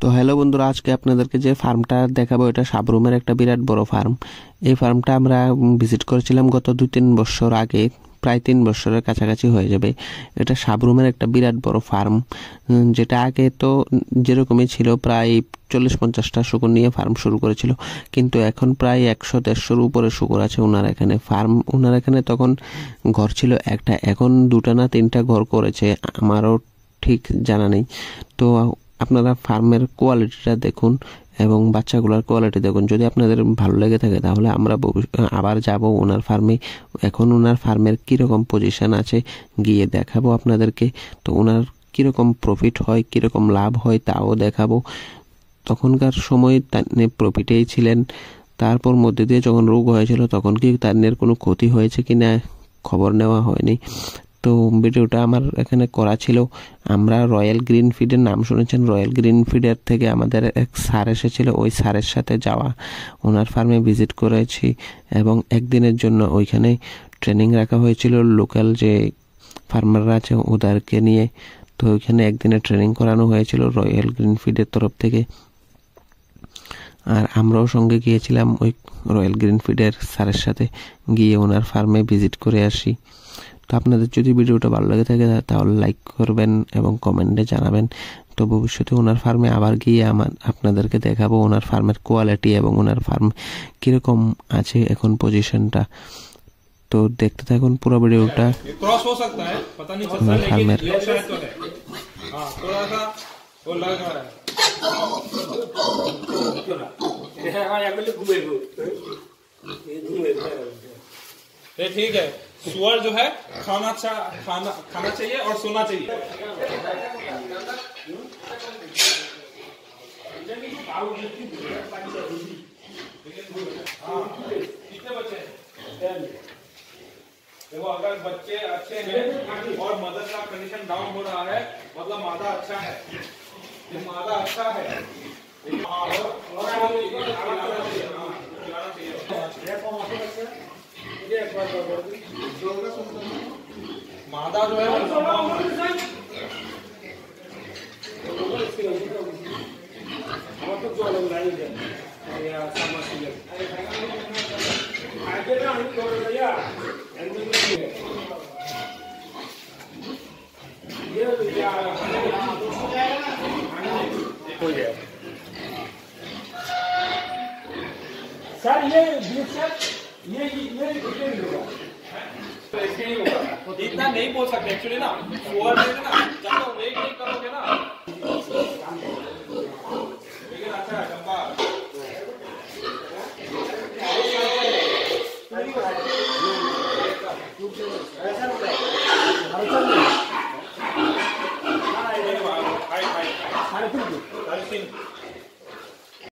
তো হ্যালো বন্ধুরা, আজকে আপনাদেরকে যে ফার্মটা দেখাবো এটা সাবরুমের একটা বিরাট বড় ফার্ম। এই ফার্মটা আমরা ভিজিট করেছিলাম গত 2-3 বছর আগে, প্রায় 3 বছরের কাছাকাছি হয়ে যাবে। এটা সাবরুমের একটা বিরাট বড় ফার্ম, যেটা আগে তো যেরকমই ছিল, প্রায় 40-50টা শুকর নিয়ে ফার্ম শুরু করেছিল, কিন্তু এখন প্রায় 100-150-র উপরে শুকর আছে ওনার এখানে। ওনার এখানে তখন ঘর ছিল একটা, এখন 2টা না 3টা ঘর করেছে, আমারও ঠিক জানা নেই। তো আপনারা ফার্মের কোয়ালিটিটা দেখুন এবং বাচ্চাগুলোর কোয়ালিটি দেখুন। যদি আপনাদের ভালো লেগে থাকে তাহলে আমরা আবার যাব ওনার ফার্মে। এখন ওনার ফার্মের কীরকম পজিশন আছে গিয়ে দেখাবো আপনাদেরকে। তো ওনার কীরকম প্রফিট হয়, কীরকম লাভ হয় তাও দেখাবো। তখনকার সময় তিনি প্রফিটেই ছিলেন, তারপর মধ্যে দিয়ে যখন রোগ হয়েছিল তখন কি তাদের কোনো ক্ষতি হয়েছে কি না খবর নেওয়া হয়নি। তো ভিডিওটা আমার এখানে করা ছিল। আমরা রয়্যাল গ্রিন ফিডের নাম শুনেছেন, রয়্যাল গ্রিন ফিডের থেকে আমাদের এক স্যার এসেছিল, ওই স্যারের সাথে যাওয়া ওনার ফার্মে ভিজিট করেছি এবং একদিনের জন্য ওইখানে ট্রেনিং রাখা হয়েছিল লোকাল যে ফার্মাররা আছে ওদেরকে নিয়ে। তো ওইখানে একদিনে ট্রেনিং করানো হয়েছিল রয়্যাল গ্রিন ফিডের তরফ থেকে, আর আমরাও সঙ্গে গিয়েছিলাম ওই রয়্যাল গ্রিন ফিডের স্যারের সাথে, গিয়ে ওনার ফার্মে ভিজিট করে আসি। তো আপনাদের যদি ভিডিওটা ভালো লাগে থাকে তাহলে লাইক করবেন এবং কমেন্টে জানাবেন। তো ভবিষ্যতে ওনার ফার্মে আবার গিয়ে আপনাদেরকে দেখাবো ওনার ফার্মের কোয়ালিটি এবং ওনার ফার্ম কীরকম আছে এখন পজিশনটা। তো দেখতে থাকুন পুরো ভিডিওটা ওনার ফার্মের। ठीक है, सुअर जो है खाना चाहिए और सोना चाहिए। कितने बच्चे हैं? देखो, अगर बच्चे अच्छे हैं और मदर का कंडीशन डाउन हो रहा है मतलब मादा अच्छा है, मादा अच्छा है। मादा जो है सर ये ऐसे ही होगा, इतना नहीं बोल सकते एक्चुअली ना। सुअर ना जब तक वेट नहीं करोगे ना, लेकिन अच्छा है चंपा।